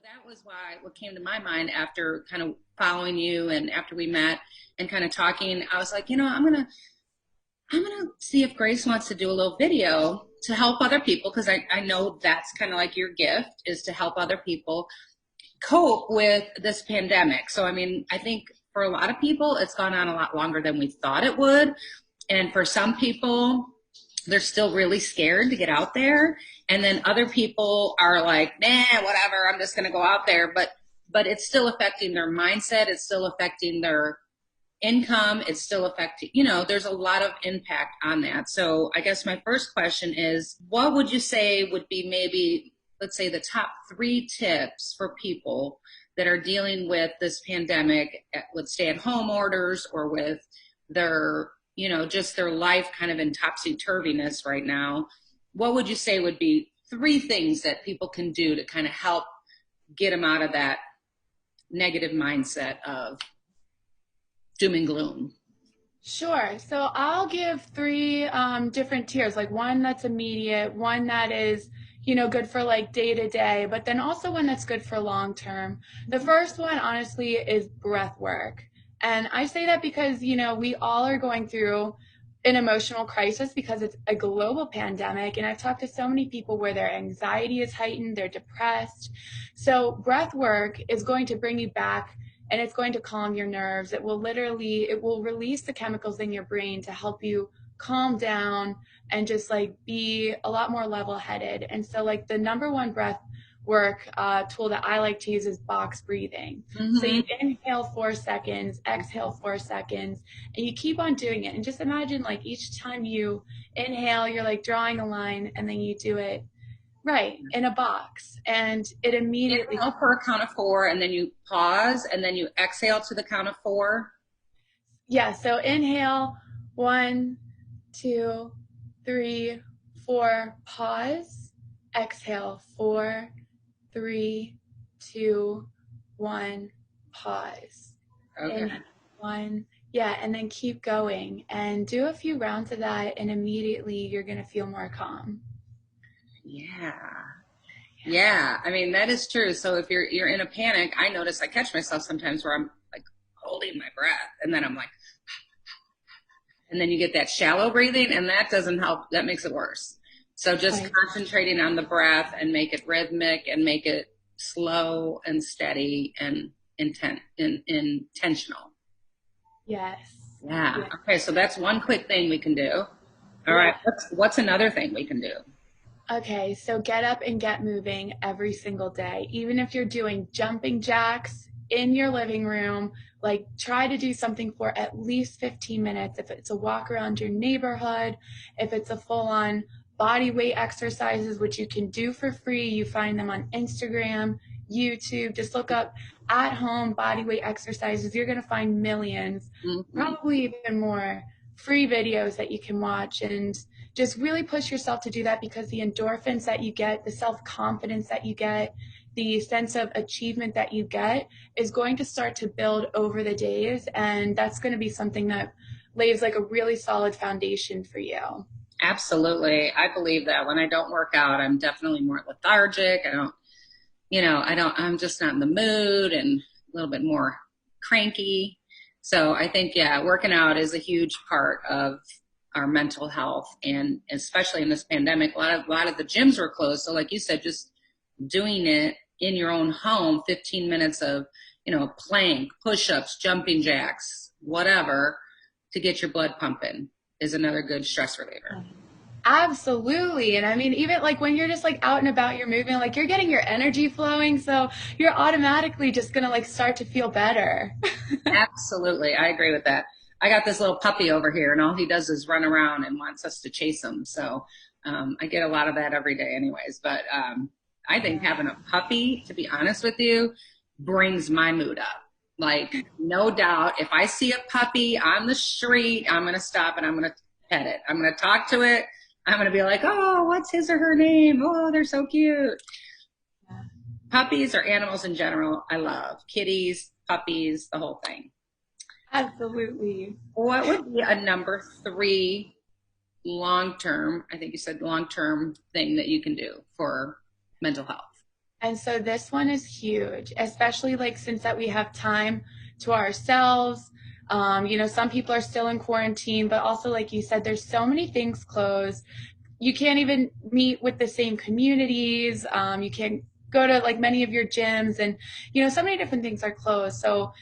that was why what came to my mind after kind of following you and after we met and kind of talking, I was like, I'm gonna see if Grace wants to do a little video to help other people because I know that's kind of like your gift is to help other people cope with this pandemic. So I mean, I think for a lot of people it's gone on a lot longer than we thought it would. And for some people, they're still really scared to get out there. And then other people are like, nah, whatever, I'm just gonna go out there. But it's still affecting their mindset, it's still affecting their income, it's still affecting, there's a lot of impact on that. So I guess my first question is, what would you say would be maybe, let's say, the top 3 tips for people that are dealing with this pandemic with stay-at-home orders or with their, just their life kind of in topsy-turviness right now? What would you say would be 3 things that people can do to kind of help get them out of that negative mindset of doom and gloom? Sure. So I'll give 3 different tiers, like one that's immediate, one that is, good for like day to day, but then also one that's good for long term. The first one, honestly, is breath work. And I say that because, we all are going through an emotional crisis because it's a global pandemic. And I've talked to so many people where their anxiety is heightened, they're depressed. So breath work is going to bring you back and it's going to calm your nerves. It will release the chemicals in your brain to help you calm down and just like be a lot more level headed. And so like the number one breath work tool that I like to use is box breathing. So Mm-hmm. you inhale 4 seconds, exhale 4 seconds, and you keep on doing it. And just imagine like each time you inhale, you're like drawing a line and then you do it right in a box and it immediately. Inhale for a count of 4, and then you pause, and then you exhale to the count of 4. Yeah, so inhale, 1, 2, 3, 4, pause. Exhale, 4, 3, 2, 1, pause. Okay. Inhale, 1, yeah, and then keep going and do a few rounds of that, and immediately you're gonna feel more calm. Yeah. Yeah. I mean, that is true. So if you're in a panic, I notice I catch myself sometimes where I'm like holding my breath, and then I'm like, and then you get that shallow breathing, and that doesn't help. That makes it worse. So just Right. concentrating on the breath and make it rhythmic and make it slow and steady and intentional. Yes. Yeah. Yeah. Okay. So that's one quick thing we can do. All Yeah. right. What's another thing we can do? Okay, so get up and get moving every single day. Even if you're doing jumping jacks in your living room, like try to do something for at least 15 minutes. If it's a walk around your neighborhood, if it's a full on body weight exercises, which you can do for free, you find them on Instagram, YouTube. Just look up at home body weight exercises. You're going to find millions, Hmm. probably even more free videos that you can watch and just really push yourself to do that because the endorphins that you get, the self-confidence that you get, the sense of achievement that you get is going to start to build over the days. And that's going to be something that lays like a really solid foundation for you. Absolutely. I believe that when I don't work out, I'm definitely more lethargic. I'm just not in the mood and a little bit more cranky. So I think, yeah, working out is a huge part of our mental health. And especially in this pandemic, a lot of the gyms were closed. So like you said, just doing it in your own home, 15 minutes of, plank, push-ups, jumping jacks, whatever, to get your blood pumping is another good stress reliever. Absolutely. And I mean, even like when you're just like out and about, you're moving, like you're getting your energy flowing. So you're automatically just going to like start to feel better. Absolutely. I agree with that. I got this little puppy over here, and all he does is run around and wants us to chase him. So I get a lot of that every day, anyways. But I think having a puppy, to be honest with you, brings my mood up. Like, no doubt, if I see a puppy on the street, I'm going to stop and I'm going to pet it. I'm going to talk to it. I'm going to be like, oh, what's his or her name? Oh, they're so cute. Puppies or animals in general, I love. Kitties, puppies, the whole thing. Absolutely. What would be a number 3 long term, I think you said long term thing that you can do for mental health? And so this one is huge, especially like since that we have time to ourselves. Some people are still in quarantine, but also, like you said, there's so many things closed. You can't even meet with the same communities. You can't go to like many of your gyms, and so many different things are closed. So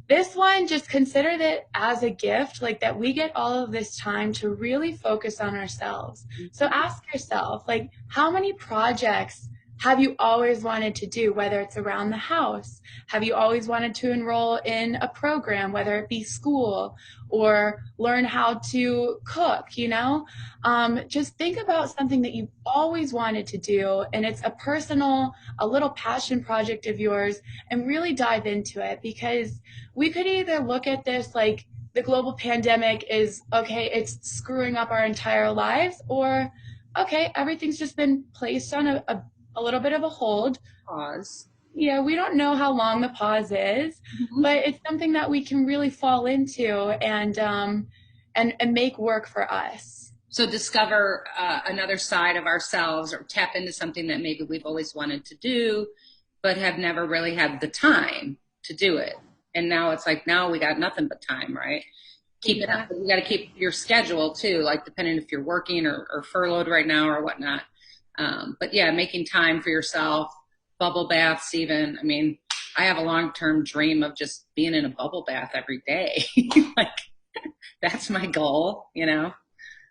this one, just consider it as a gift, like that we get all of this time to really focus on ourselves. So ask yourself, like, how many projects have you always wanted to do, whether it's around the house? Have you always wanted to enroll in a program, whether it be school or learn how to cook, just think about something that you've always wanted to do, and it's a little passion project of yours, and really dive into it, because we could either look at this like the global pandemic is okay, it's screwing up our entire lives, or okay, everything's just been placed on a little bit of a hold. Pause. Yeah, we don't know how long the pause is, but it's something that we can really fall into and make work for us. So discover another side of ourselves, or tap into something that maybe we've always wanted to do, but have never really had the time to do it. And now it's like, now we got nothing but time, right? Keep it up. You got to keep your schedule too, like depending if you're working or furloughed right now or whatnot. But yeah, making time for yourself, bubble baths even. I mean, I have a long-term dream of just being in a bubble bath every day. Like, that's my goal,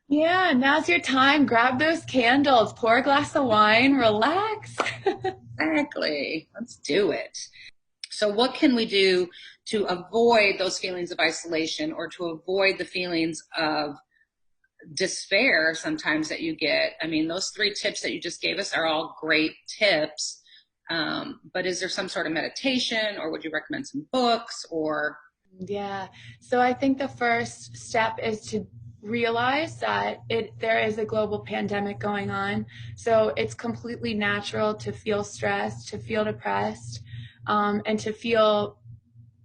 Yeah, now's your time. Grab those candles, pour a glass of wine, relax. Exactly. Let's do it. So what can we do to avoid those feelings of isolation, or to avoid the feelings of despair sometimes that you get? I mean, those 3 tips that you just gave us are all great tips. But is there some sort of meditation, or would you recommend some books, or? Yeah. So I think the first step is to realize that there is a global pandemic going on. So it's completely natural to feel stressed, to feel depressed, and to feel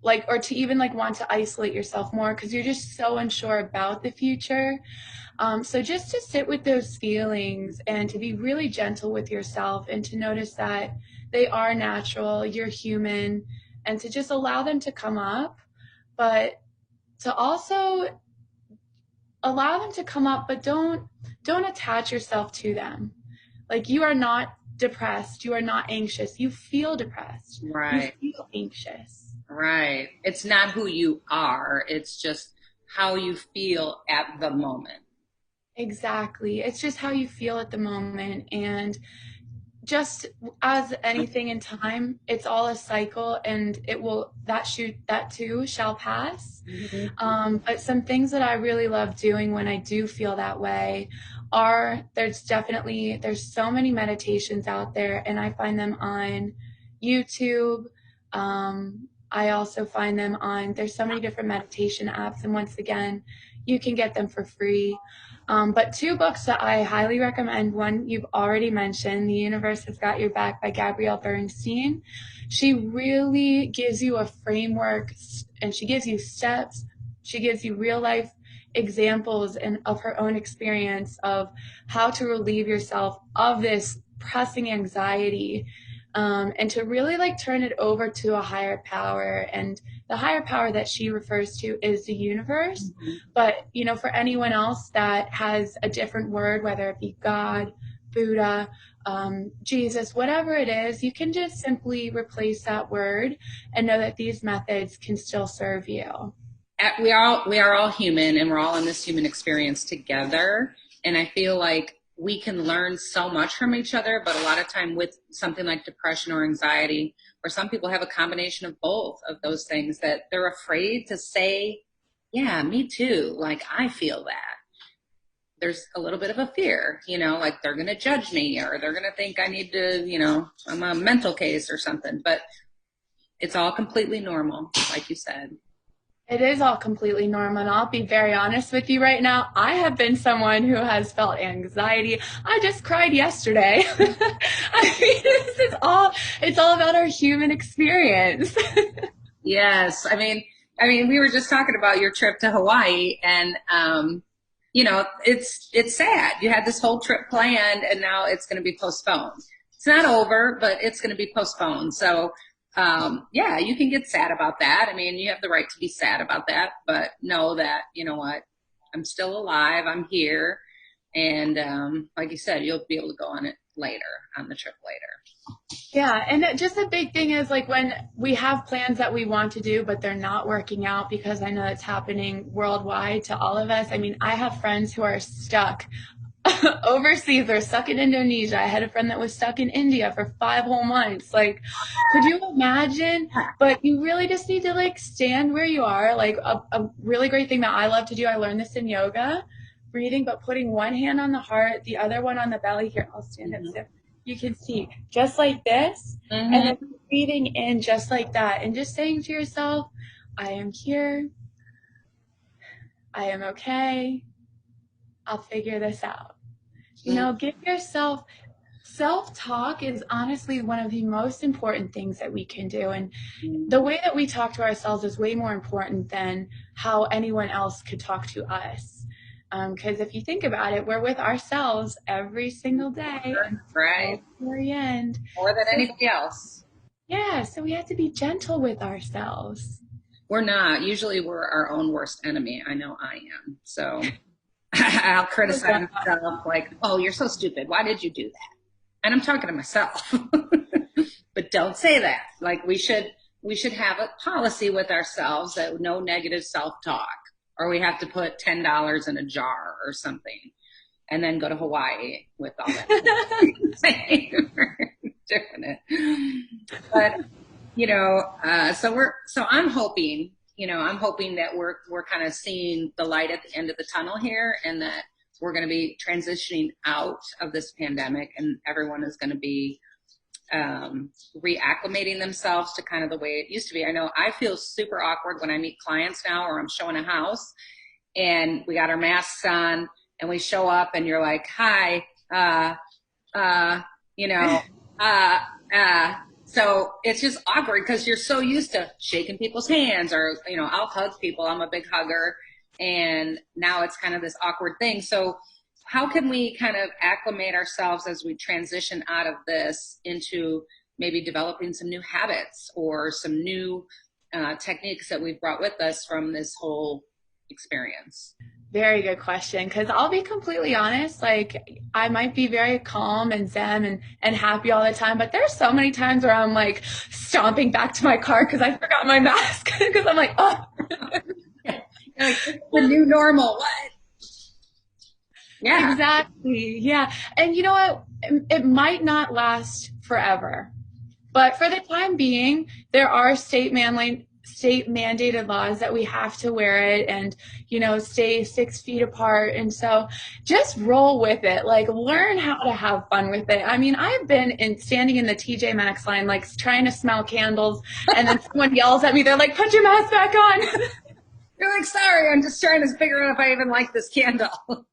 like, or to even like want to isolate yourself more because you're just so unsure about the future. So just to sit with those feelings and to be really gentle with yourself, and to notice that they are natural, you're human, and to just allow them to come up, but to also allow them to come up, but don't attach yourself to them. Like, you are not depressed, you are not anxious, you feel depressed, Right. you feel anxious. Right. It's not who you are. It's just how you feel at the moment. Exactly. It's just how you feel at the moment. And just as anything in time, it's all a cycle, and that too shall pass. But some things that I really love doing when I do feel that way there's so many meditations out there, and I find them on YouTube. I also find them there's so many different meditation apps, and once again, you can get them for free. But 2 books that I highly recommend. One you've already mentioned, The Universe Has Got Your Back by Gabrielle Bernstein. She really gives you a framework, and she gives you steps. She gives you real life examples and of her own experience of how to relieve yourself of this pressing anxiety, and to really like turn it over to a higher power. And the higher power that she refers to is the universe. But for anyone else that has a different word, whether it be God, Buddha, Jesus, whatever it is, you can just simply replace that word and know that these methods can still serve you. We are all human, and we're all in this human experience together. And I feel like we can learn so much from each other, but a lot of time with something like depression or anxiety, or some people have a combination of both of those things, that they're afraid to say, yeah, me too. Like, I feel that. There's a little bit of a fear, like they're going to judge me, or they're going to think I need to, I'm a mental case or something, but it's all completely normal, like you said. It is all completely normal, and I'll be very honest with you right now. I have been someone who has felt anxiety. I just cried yesterday. I mean, it's all about our human experience. Yes. I mean, we were just talking about your trip to Hawaii, and, it's sad. You had this whole trip planned, and now it's going to be postponed. It's not over, but it's going to be postponed. So, yeah, you can get sad about that. I mean, you have the right to be sad about that, but know that, you know what, I'm still alive. I'm here. And like you said, you'll be able to go on it later, on the trip later. Yeah, and just a big thing is like when we have plans that we want to do, but they're not working out because I know it's happening worldwide to all of us. I mean, I have friends who are stuck overseas. They're stuck in Indonesia. I had a friend that was stuck in India for 5 whole months. Like, could you imagine? But you really just need to like stand where you are. Like a really great thing that I love to do, I learned this in yoga, breathing, but putting one hand on the heart, the other one on the belly. Here, I'll stand up. So you can see just like this, and Mm-hmm. then breathing in just like that, and just saying to yourself, I am here. I am okay. I'll figure this out. You know, give yourself self-talk is honestly one of the most important things that we can do. And the way that we talk to ourselves is way more important than how anyone else could talk to us. Because if you think about it, we're with ourselves every single day Right. until the very end. More than So, anybody else. yeah, so we have to be gentle with ourselves. We're not. Usually we're our own worst enemy. I know I am. So I'll criticize myself like, oh, you're so stupid. Why did you do that? And I'm talking to myself. But don't say that. Like we should have a policy with ourselves that no negative self-talk, or we have to put $10 in a jar or something and then go to Hawaii with all that. Doing it. But so I'm hoping, I'm hoping that we're kind of seeing the light at the end of the tunnel here, and that we're going to be transitioning out of this pandemic, and everyone is going to be reacclimating themselves to kind of the way it used to be. I know I feel super awkward when I meet clients now, or I'm showing a house and we got our masks on and we show up and you're like, hi, you know, so it's just awkward because you're so used to shaking people's hands, or, I'll hug people. I'm a big hugger. And now it's kind of this awkward thing. So how can we kind of acclimate ourselves as we transition out of this into maybe developing some new habits or some new techniques that we've brought with us from this whole experience? Very good question. Because I'll be completely honest, like I might be very calm and zen and happy all the time, but there's so many times where I'm like stomping back to my car because I forgot my mask. Because I'm like, oh. Like, the new normal. What? Yeah. Exactly. Yeah. And you know what? It might not last forever. But for the time being, there are state mandated laws that we have to wear it and, stay 6 feet apart. And so just roll with it. Like learn how to have fun with it. I mean, I've been standing in the TJ Maxx line, like trying to smell candles, and then someone yells at me. They're like, put your mask back on. You're like, sorry, I'm just trying to figure out if I even like this candle.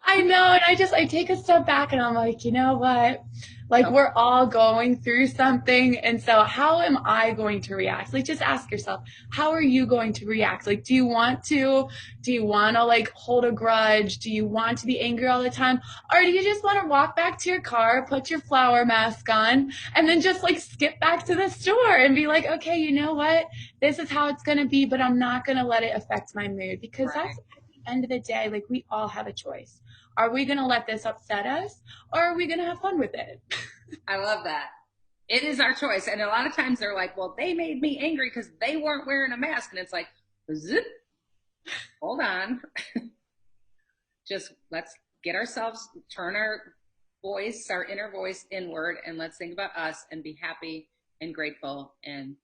I know. And I take a step back and I'm like, you know what? Like we're all going through something. And so how am I going to react? Like just ask yourself, how are you going to react? Like, do you want to like hold a grudge? Do you want to be angry all the time? Or do you just want to walk back to your car, put your flower mask on, and then just like skip back to the store and be like, okay, you know what? This is how it's going to be, but I'm not going to let it affect my mood, because that's at the end of the day, like we all have a choice. Are we going to let this upset us, or are we going to have fun with it? I love that. It is our choice. And a lot of times they're like, well, they made me angry because they weren't wearing a mask. And it's like, zip, hold on. Just let's get ourselves, turn our inner voice inward, and let's think about us and be happy and grateful and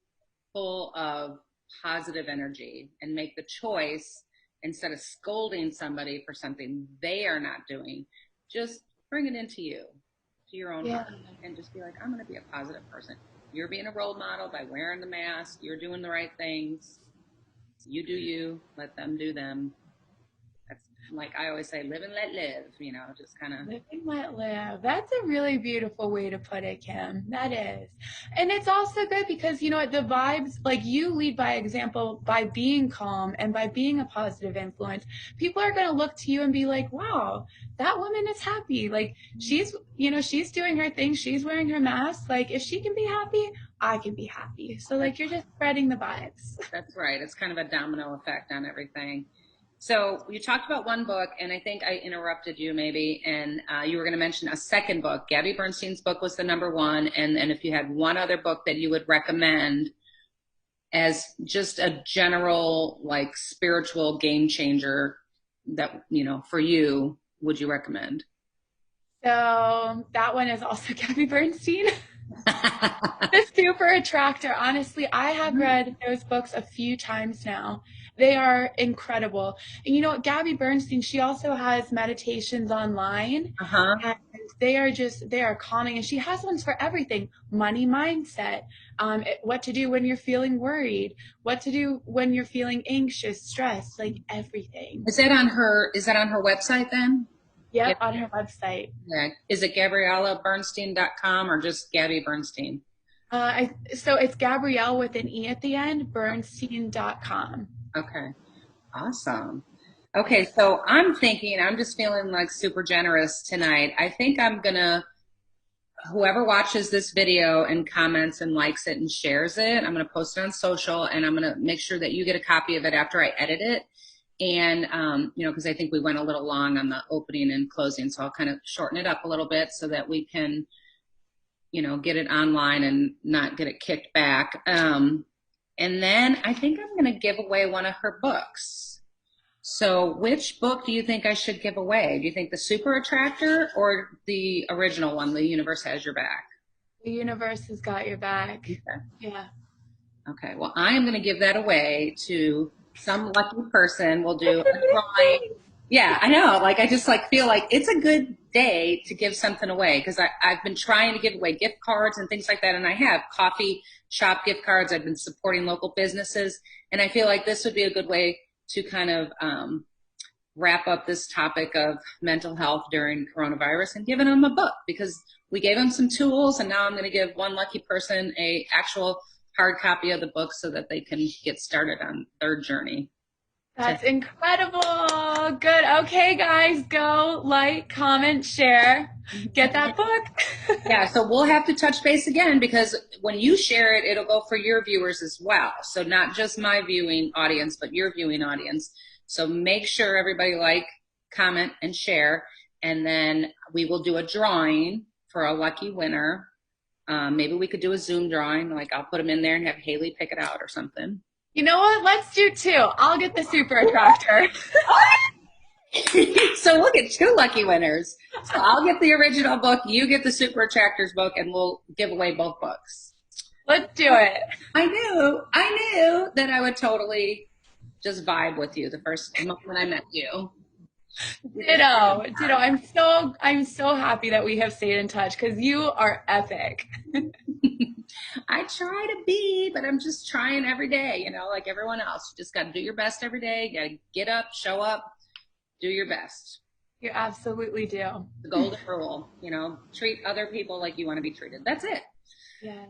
full of positive energy, and make the choice, instead of scolding somebody for something they are not doing, just bring it into you, to your own heart, and just be like, I'm going to be a positive person. You're being a role model by wearing the mask. You're doing the right things. You do you. Let them do them. like I always say, live and let live, just kind of. Live and let live. That's a really beautiful way to put it, Kim. That is. And it's also good because, you know what, the vibes, like you lead by example by being calm and by being a positive influence. People are going to look to you and be like, wow, that woman is happy. Like she's doing her thing. She's wearing her mask. Like if she can be happy, I can be happy. So like you're just spreading the vibes. That's right. It's kind of a domino effect on everything. So you talked about one book, and I think I interrupted you maybe, and you were going to mention a second book. Gabby Bernstein's book was the number one, and if you had one other book that you would recommend as just a general, like, spiritual game changer that, for you, would you recommend? So that one is also Gabby Bernstein. The Super Attractor. Honestly, I have read those books a few times now. They are incredible. And you know what, Gabby Bernstein, she also has meditations online. Uh-huh. And they are calming. And she has ones for everything. Money mindset, what to do when you're feeling worried, what to do when you're feeling anxious, stressed, like everything. Is that on her website then? Yep, on her website. Yeah. Is it GabriellaBernstein.com or just Gabby Bernstein? So it's Gabrielle with an E at the end, Bernstein.com. Okay. Awesome. Okay, so I'm just feeling like super generous tonight. I think whoever watches this video and comments and likes it and shares it, I'm gonna post it on social, and I'm gonna make sure that you get a copy of it after I edit it. And, because I think we went a little long on the opening and closing, so I'll kind of shorten it up a little bit so that we can, get it online and not get it kicked back. And then I think I'm going to give away one of her books. So which book do you think I should give away? Do you think The Super Attractor or the original one, The Universe Has Your Back? The universe has got your back. Okay. Yeah. Okay. Well, I am going to give that away to some lucky person. We'll do a drawing. Yeah, I know. Like, I just feel like it's a good day to give something away because I've been trying to give away gift cards and things like that. And I have coffee shop gift cards. I've been supporting local businesses. And I feel like this would be a good way to kind of wrap up this topic of mental health during coronavirus and giving them a book because we gave them some tools. And now I'm going to give one lucky person a actual hard copy of the book so that they can get started on their journey. That's incredible. Good. Okay, guys, go like, comment, share, get that book. Yeah, so we'll have to touch base again because when you share it, it'll go for your viewers as well. So not just my viewing audience, but your viewing audience. So make sure everybody like, comment, and share. And then we will do a drawing for a lucky winner. Maybe we could do a Zoom drawing. Like I'll put them in there and have Haley pick it out or something. You know what? Let's do two. I'll get the Super Attractor. So we'll get two lucky winners. So I'll get the original book, you get the Super Attractors book, and we'll give away both books. Let's do it. I knew that I would totally just vibe with you the first moment I met you. Ditto. I'm so happy that we have stayed in touch because you are epic. I try to be, but I'm just trying every day, like everyone else. You just got to do your best every day. You got to get up, show up, do your best. You absolutely do. The golden rule, treat other people like you want to be treated. That's it. Yeah.